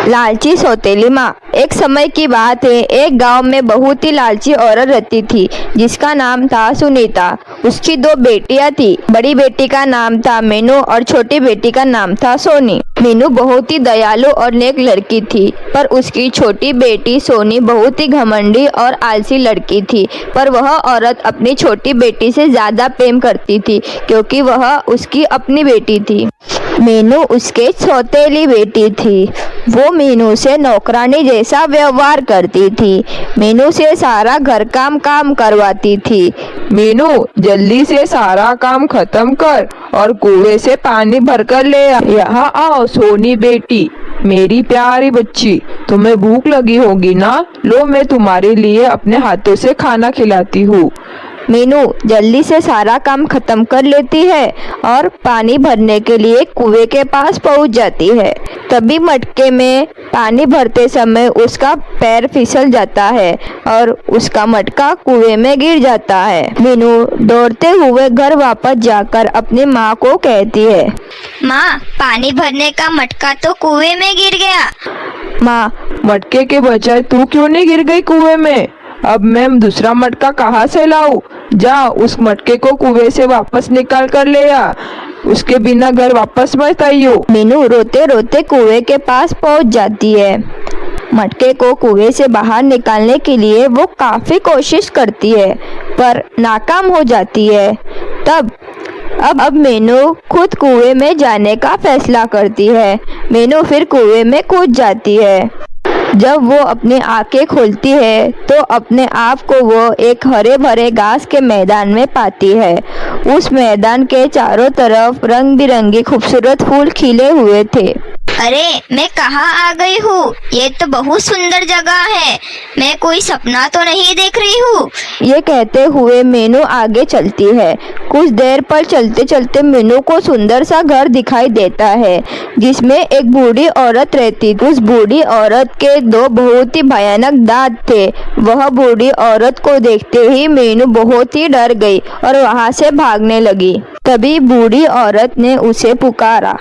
लालची सौतेली माँ। एक समय की बात है, एक गांव में बहुत ही लालची औरत रहती थी जिसका नाम था सुनीता। उसकी दो बेटियां थी। बड़ी बेटी का नाम था मीनू और छोटी बेटी का नाम था सोनी। मीनू बहुत ही दयालु और नेक लड़की थी, पर उसकी छोटी बेटी सोनी बहुत ही घमंडी और आलसी लड़की थी। पर वह औरत अपनी छोटी बेटी से ज्यादा प्रेम करती थी क्योंकि वह उसकी अपनी बेटी थी। मीनू उसके सौतेली बेटी थी। वो मीनू से नौकरानी जैसा व्यवहार करती थी। मीनू से सारा घर काम करवाती थी। मीनू, जल्दी से सारा काम खत्म कर और कुएं से पानी भरकर ले आ। यहाँ आओ सोनी बेटी, मेरी प्यारी बच्ची, तुम्हें भूख लगी होगी ना? लो, मैं तुम्हारे लिए अपने हाथों से खाना खिलाती हूँ। मीनू जल्दी से सारा काम खत्म कर लेती है और पानी भरने के लिए कुएं के पास पहुंच जाती है। तभी मटके में पानी भरते समय उसका पैर फिसल जाता है और उसका मटका कुएं में गिर जाता है। मीनू दौड़ते हुए घर वापस जाकर अपनी माँ को कहती है, माँ, पानी भरने का मटका तो कुएं में गिर गया। माँ, मटके के बजाय तू क्यों नहीं गिर गई कुएं में? अब मैं दूसरा मटका कहाँ से लाऊं? जा, उस मटके को कुएं से वापस निकाल कर ले आ। उसके बिना घर वापस मत आइयो। मीनू रोते रोते कुएं के पास पहुंच जाती है। मटके को कुएं से बाहर निकालने के लिए वो काफी कोशिश करती है, पर नाकाम हो जाती है। अब मीनू खुद कुएं में जाने का फैसला करती है। मीनू फिर कुएं में कूद जाती है। जब वो अपनी आंखें खोलती है तो अपने आप को वो एक हरे भरे घास के मैदान में पाती है। उस मैदान के चारों तरफ रंग बिरंगे खूबसूरत फूल खिले हुए थे। अरे, मैं कहाँ आ गई हूँ? ये तो बहुत सुंदर जगह है। मैं कोई सपना तो नहीं देख रही हूँ। ये कहते हुए मीनू आगे चलती है। कुछ देर पर चलते चलते मीनू को सुंदर सा घर दिखाई देता है जिसमें एक बूढ़ी औरत रहती थी। उस बूढ़ी औरत के दो बहुत ही भयानक दांत थे। वह बूढ़ी औरत को देखते ही मीनू बहुत ही डर गई और वहाँ से भागने लगी। तभी बूढ़ी औरत ने उसे पुकारा,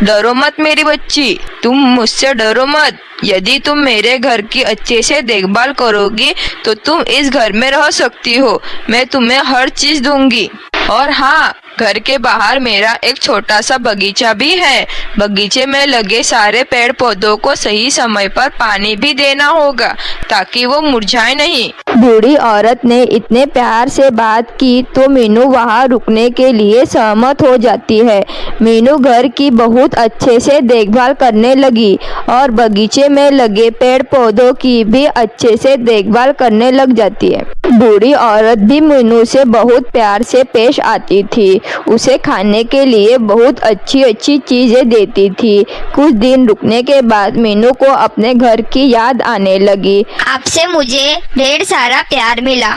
डरो मत मेरी बच्ची, तुम मुझसे डरो मत। यदि तुम मेरे घर की अच्छे से देखभाल करोगी तो तुम इस घर में रह सकती हो। मैं तुम्हें हर चीज दूंगी। और हाँ, घर के बाहर मेरा एक छोटा सा बगीचा भी है। बगीचे में लगे सारे पेड़ पौधों को सही समय पर पानी भी देना होगा ताकि वो मुरझाए नहीं। बूढ़ी औरत ने इतने प्यार से बात की तो मीनू वहाँ रुकने के लिए सहमत हो जाती है। मीनू घर की बहुत अच्छे से देखभाल करने लगी और बगीचे में लगे पेड़ पौधों की भी अच्छे से देखभाल करने लग जाती है। बूढ़ी औरत भी मीनू से बहुत प्यार से पेश आती थी। उसे खाने के लिए बहुत अच्छी अच्छी चीजें देती थी। कुछ दिन रुकने के बाद मीनू को अपने घर की याद आने लगी। आपसे मुझे ढेर सारा प्यार मिला।